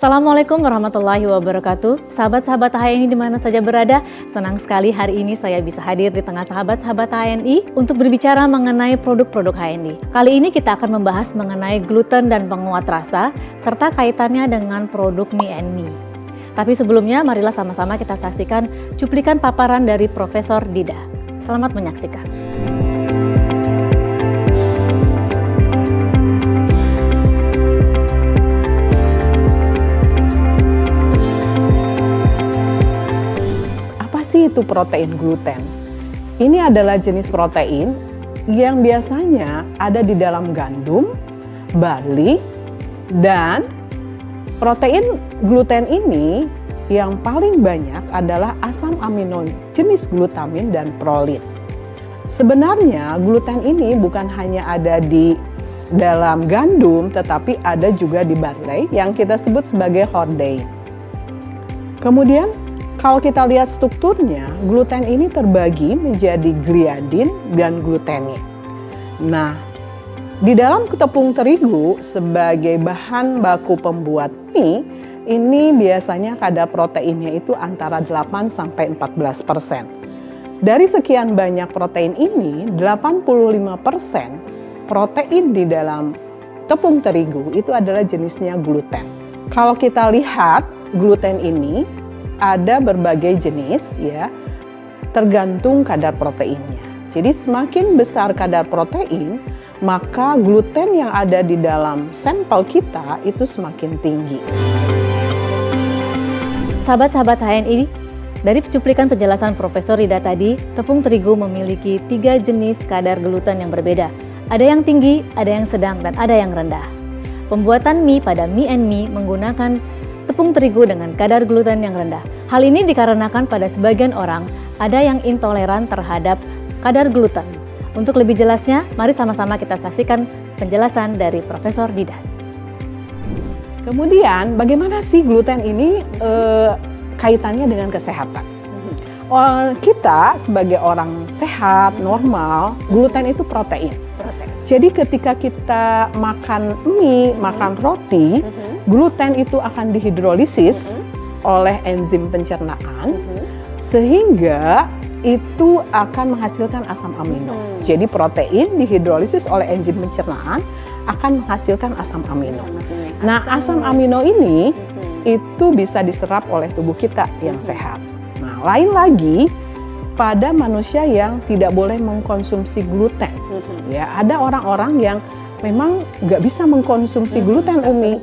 Assalamualaikum warahmatullahi wabarakatuh. Sahabat-sahabat HNI di mana saja berada, senang sekali hari ini saya bisa hadir di tengah sahabat-sahabat HNI untuk berbicara mengenai produk-produk HNI. Kali ini kita akan membahas mengenai gluten dan penguat rasa, serta kaitannya dengan produk mie and me. Tapi sebelumnya, marilah sama-sama kita saksikan cuplikan paparan dari Profesor Dida. Selamat menyaksikan. Itu protein gluten. Ini adalah jenis protein yang biasanya ada di dalam gandum, barley, dan protein gluten ini yang paling banyak adalah asam amino jenis glutamin dan prolin. Sebenarnya gluten ini bukan hanya ada di dalam gandum, tetapi ada juga di barley yang kita sebut sebagai hordein. Kemudian kalau kita lihat strukturnya, gluten ini terbagi menjadi gliadin dan glutenin. Nah, di dalam tepung terigu sebagai bahan baku pembuat mie, ini biasanya kadar proteinnya itu antara 8-14%. Dari sekian banyak protein ini, 85% protein di dalam tepung terigu itu adalah jenisnya gluten. Kalau kita lihat gluten ini, ada berbagai jenis ya, tergantung kadar proteinnya. Jadi semakin besar kadar protein, maka gluten yang ada di dalam sampel kita itu semakin tinggi. Sahabat-sahabat HNI, dari cuplikan penjelasan Profesor Dida tadi, tepung terigu memiliki 3 jenis kadar gluten yang berbeda. Ada yang tinggi, ada yang sedang, dan ada yang rendah. Pembuatan mie pada mie and me menggunakan tepung terigu dengan kadar gluten yang rendah. Hal ini dikarenakan pada sebagian orang ada yang intoleran terhadap kadar gluten. Untuk lebih jelasnya, mari sama-sama kita saksikan penjelasan dari Profesor Dida. Kemudian, bagaimana sih gluten ini kaitannya dengan kesehatan? Kita sebagai orang sehat, normal, gluten itu protein. Jadi ketika kita makan mie, makan roti, gluten itu akan dihidrolisis oleh enzim pencernaan, sehingga itu akan menghasilkan asam amino. Jadi protein dihidrolisis oleh enzim pencernaan akan menghasilkan asam amino. Nah, asam amino ini itu bisa diserap oleh tubuh kita yang sehat. Nah, lain lagi pada manusia yang tidak boleh mengkonsumsi gluten. Ya, ada orang-orang yang memang nggak bisa mengkonsumsi gluten, Umi.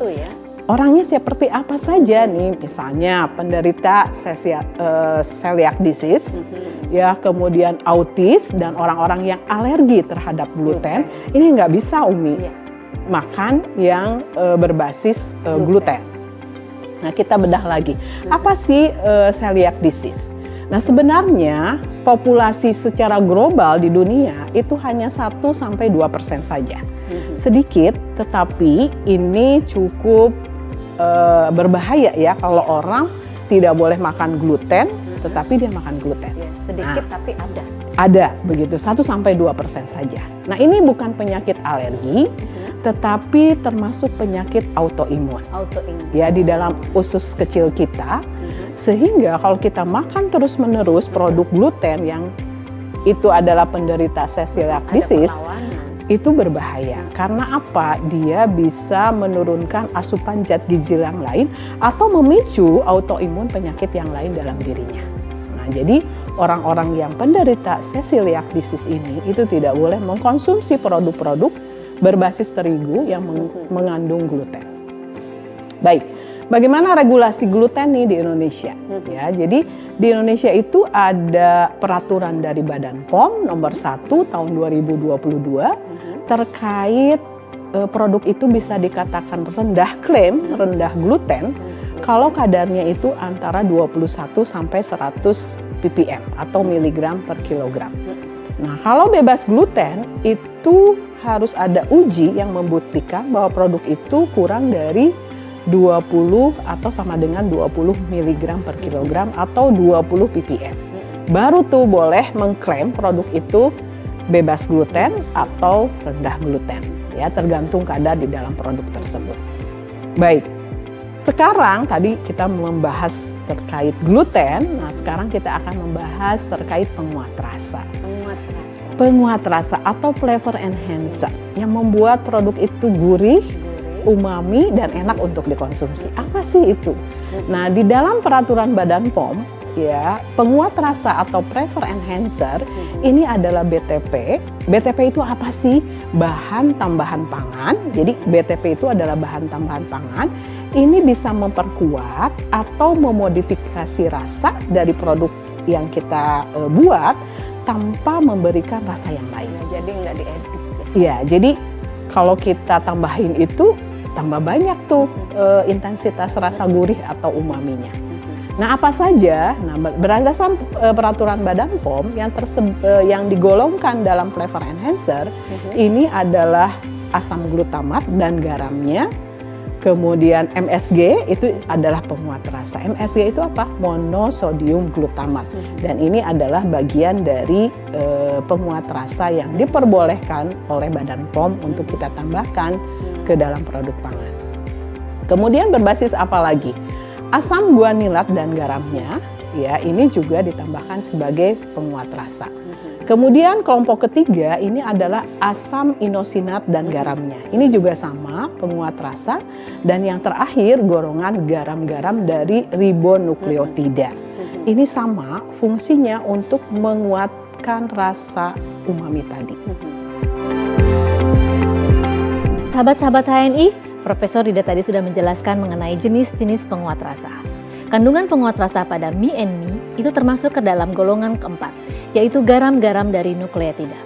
Orangnya seperti apa saja nih, misalnya penderita celiac disease, ya, kemudian autis dan orang-orang yang alergi terhadap gluten, ini nggak bisa, Umi, makan yang berbasis gluten. Nah, kita bedah lagi, apa sih celiac disease? Nah, sebenarnya populasi secara global di dunia itu hanya 1-2% saja. Sedikit, tetapi ini cukup berbahaya ya kalau orang tidak boleh makan gluten, tetapi dia makan gluten. Ya, sedikit tapi ada. Ada begitu, 1-2% saja. Nah, ini bukan penyakit alergi, tetapi termasuk penyakit autoimun. Ya, di dalam usus kecil kita, sehingga kalau kita makan terus-menerus produk gluten yang itu adalah penderita celiac disease, itu berbahaya. Karena apa? Dia bisa menurunkan asupan zat gizi yang lain atau memicu autoimun penyakit yang lain dalam dirinya. Nah, jadi orang-orang yang penderita celiac disease ini itu tidak boleh mengkonsumsi produk-produk berbasis terigu yang mengandung gluten. Baik, bagaimana regulasi gluten nih di Indonesia? Ya, jadi di Indonesia itu ada peraturan dari Badan POM nomor 1 tahun 2022 terkait produk itu bisa dikatakan rendah klaim, rendah gluten kalau kadarnya itu antara 21-100 ppm atau miligram per kilogram. Nah, kalau bebas gluten itu harus ada uji yang membuktikan bahwa produk itu kurang dari 20 atau sama dengan 20 mg per kilogram atau 20 ppm. Baru tuh boleh mengklaim produk itu bebas gluten atau rendah gluten, ya, tergantung kadar di dalam produk tersebut. Baik, Sekarang tadi kita membahas terkait gluten, nah sekarang kita akan membahas terkait penguat rasa. Penguat rasa atau flavor enhancer yang membuat produk itu gurih, umami, dan enak untuk dikonsumsi. Apa sih itu? Nah, di dalam peraturan Badan POM, ya, penguat rasa atau flavor enhancer ini adalah BTP. BTP itu apa sih? Bahan tambahan pangan. Jadi BTP itu adalah bahan tambahan pangan. Ini bisa memperkuat atau memodifikasi rasa dari produk yang kita buat tanpa memberikan rasa yang lain. Jadi nggak diedit. Ya, jadi kalau kita tambahin itu tambah banyak tuh intensitas rasa gurih atau umaminya. Nah, apa saja? Nah, berdasarkan peraturan Badan POM yang digolongkan dalam flavor enhancer ini adalah asam glutamat dan garamnya. Kemudian MSG itu adalah penguat rasa. MSG itu apa? Monosodium glutamat. Dan ini adalah bagian dari penguat rasa yang diperbolehkan oleh Badan POM untuk kita tambahkan ke dalam produk pangan. Kemudian berbasis apa lagi? Asam guanilat dan garamnya, ya ini juga ditambahkan sebagai penguat rasa. Kemudian kelompok ketiga ini adalah asam inosinat dan garamnya. Ini juga sama penguat rasa. Dan yang terakhir golongan garam-garam dari ribonukleotida. Ini sama fungsinya untuk menguatkan rasa umami tadi. Sahabat-sahabat HNI, Profesor Rida tadi sudah menjelaskan mengenai jenis-jenis penguat rasa. Kandungan penguat rasa pada mie and mie itu termasuk ke dalam golongan keempat, yaitu garam-garam dari nukleotida.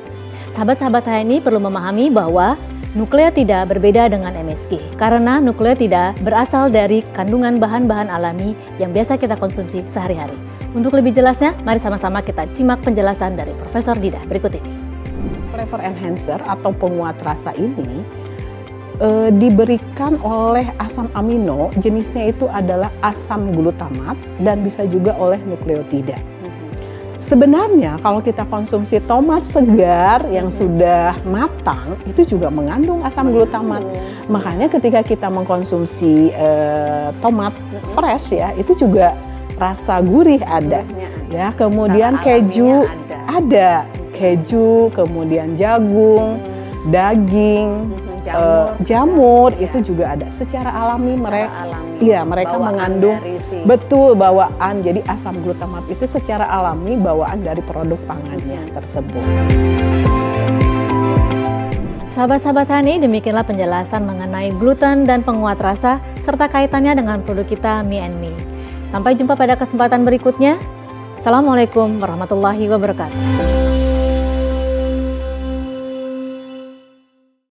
Sahabat-sahabat HNI perlu memahami bahwa nukleotida berbeda dengan MSG, karena nukleotida berasal dari kandungan bahan-bahan alami yang biasa kita konsumsi sehari-hari. Untuk lebih jelasnya, mari sama-sama kita simak penjelasan dari Profesor Dida berikut ini. Flavor enhancer atau penguat rasa ini diberikan oleh asam amino, jenisnya itu adalah asam glutamat dan bisa juga oleh nukleotida. Sebenarnya kalau kita konsumsi tomat segar yang sudah matang itu juga mengandung asam glutamat. Makanya ketika kita mengkonsumsi tomat fresh ya, itu juga rasa gurih ada. Ya, kemudian keju ada, keju, kemudian jagung, daging, jamur itu juga ada. Secara alami mereka mengandung bawaan. Jadi asam glutamat itu secara alami bawaan dari produk pangannya tersebut. Sahabat-sahabat HNI, demikianlah penjelasan mengenai gluten dan penguat rasa serta kaitannya dengan produk kita Mie and Mie. Sampai jumpa pada kesempatan berikutnya. Assalamualaikum warahmatullahi wabarakatuh.